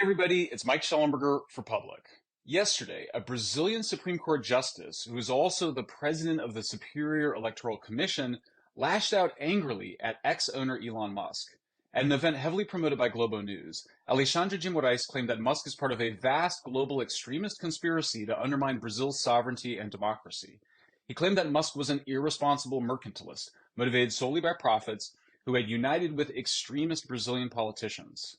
Everybody, it's Mike Shellenberger for Public. Yesterday, a Brazilian Supreme Court justice, who is also the president of the Superior Electoral Commission, lashed out angrily at ex-owner Elon Musk. At an event heavily promoted by Globo News, Alexandre de Moraes claimed that Musk is part of a vast global extremist conspiracy to undermine Brazil's sovereignty and democracy. He claimed that Musk was an irresponsible mercantilist, motivated solely by profits, who had united with extremist Brazilian politicians.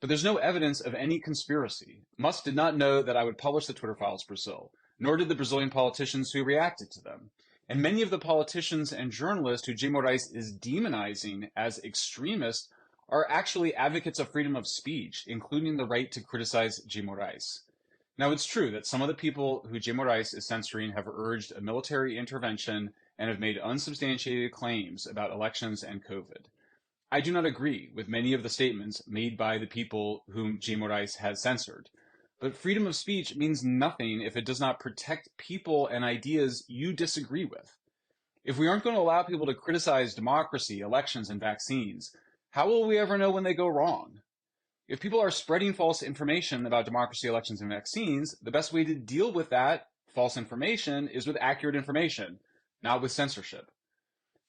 But there's no evidence of any conspiracy. Musk did not know that I would publish the Twitter files Brazil, nor did the Brazilian politicians who reacted to them. And many of the politicians and journalists who J. Moraes is demonizing as extremists are actually advocates of freedom of speech, including the right to criticize J. Moraes. Now, it's true that some of the people who J. Moraes is censoring have urged a military intervention and have made unsubstantiated claims about elections and COVID. I do not agree with many of the statements made by the people whom J. Moraes has censored. But freedom of speech means nothing if it does not protect people and ideas you disagree with. If we aren't going to allow people to criticize democracy, elections, and vaccines, how will we ever know when they go wrong? If people are spreading false information about democracy, elections, and vaccines, the best way to deal with that false information is with accurate information, not with censorship.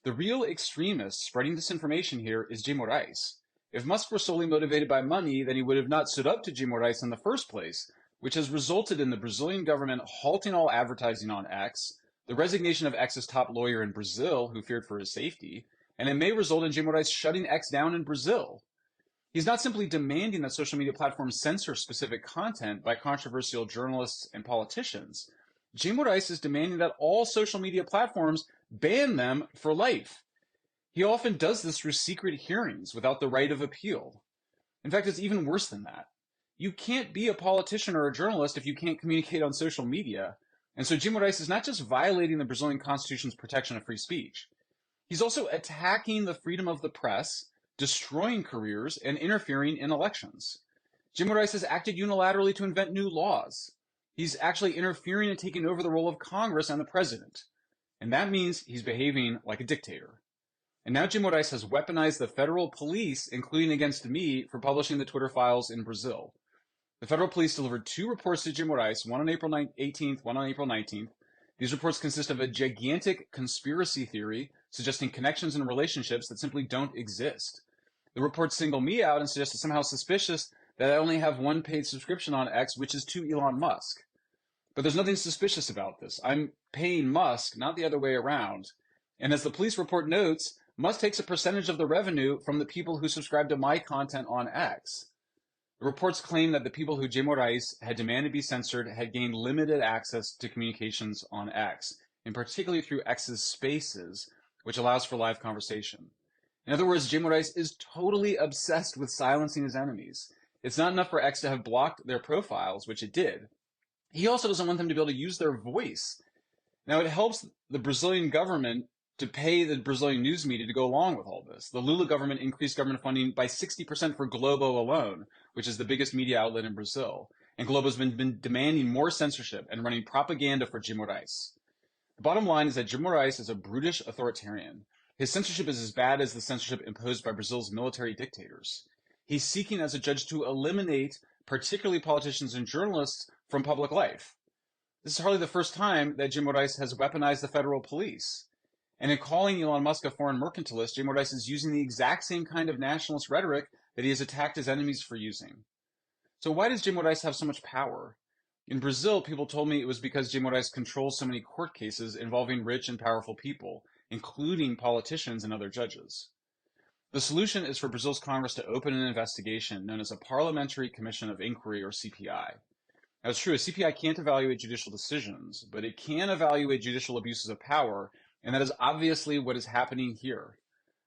The real extremist spreading disinformation here is J. Moraes. If Musk were solely motivated by money, then he would have not stood up to J. Moraes in the first place, which has resulted in the Brazilian government halting all advertising on X, the resignation of X's top lawyer in Brazil, who feared for his safety, and it may result in J. Moraes shutting X down in Brazil. He's not simply demanding that social media platforms censor specific content by controversial journalists and politicians. J. Moraes is demanding that all social media platforms ban them for life. He often does this through secret hearings without the right of appeal. In fact, it's even worse than that. You can't be a politician or a journalist if you can't communicate on social media. And so J. Moraes is not just violating the Brazilian Constitution's protection of free speech. He's also attacking the freedom of the press, destroying careers, and interfering in elections. J. Moraes has acted unilaterally to invent new laws. He's actually interfering and taking over the role of Congress and the president. And that means he's behaving like a dictator. And now J. Moraes has weaponized the federal police, including against me, for publishing the Twitter files in Brazil. The federal police delivered 2 reports to J. Moraes, one on April 18th, one on April 19th. These reports consist of a gigantic conspiracy theory suggesting connections and relationships that simply don't exist. The reports single me out and suggest it's somehow suspicious that I only have one paid subscription on X, which is to Elon Musk. But there's nothing suspicious about this. I'm paying Musk, not the other way around. And as the police report notes, Musk takes a percentage of the revenue from the people who subscribe to my content on X. The reports claim that the people who J. Moraes had demanded be censored had gained limited access to communications on X, and particularly through X's Spaces, which allows for live conversation. In other words, J. Moraes is totally obsessed with silencing his enemies. It's not enough for X to have blocked their profiles, which it did. He also doesn't want them to be able to use their voice. Now, it helps the Brazilian government to pay the Brazilian news media to go along with all this. The Lula government increased government funding by 60% for Globo alone, which is the biggest media outlet in Brazil. And Globo has been demanding more censorship and running propaganda for J. Moraes. The bottom line is that J. Moraes is a brutish authoritarian. His censorship is as bad as the censorship imposed by Brazil's military dictators. He's seeking as a judge to eliminate particularly politicians and journalists from public life. This is hardly the first time that J. Moraes has weaponized the federal police. And in calling Elon Musk a foreign mercantilist, J. Moraes is using the exact same kind of nationalist rhetoric that he has attacked his enemies for using. So why does J. Moraes have so much power? In Brazil, people told me it was because J. Moraes controls so many court cases involving rich and powerful people, including politicians and other judges. The solution is for Brazil's Congress to open an investigation known as a Parliamentary Commission of Inquiry, or CPI. Now, it's true, a CPI can't evaluate judicial decisions, but it can evaluate judicial abuses of power, and that is obviously what is happening here.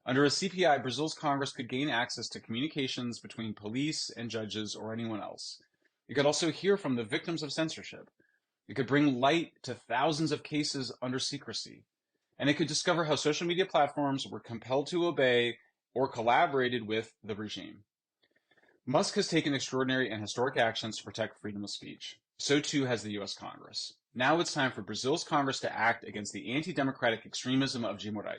Under a CPI, Brazil's Congress could gain access to communications between police and judges or anyone else. It could also hear from the victims of censorship. It could bring light to thousands of cases under secrecy. And it could discover how social media platforms were compelled to obey or collaborated with the regime. Musk has taken extraordinary and historic actions to protect freedom of speech. So too has the U.S. Congress. Now it's time for Brazil's Congress to act against the anti-democratic extremism of J. Moraes.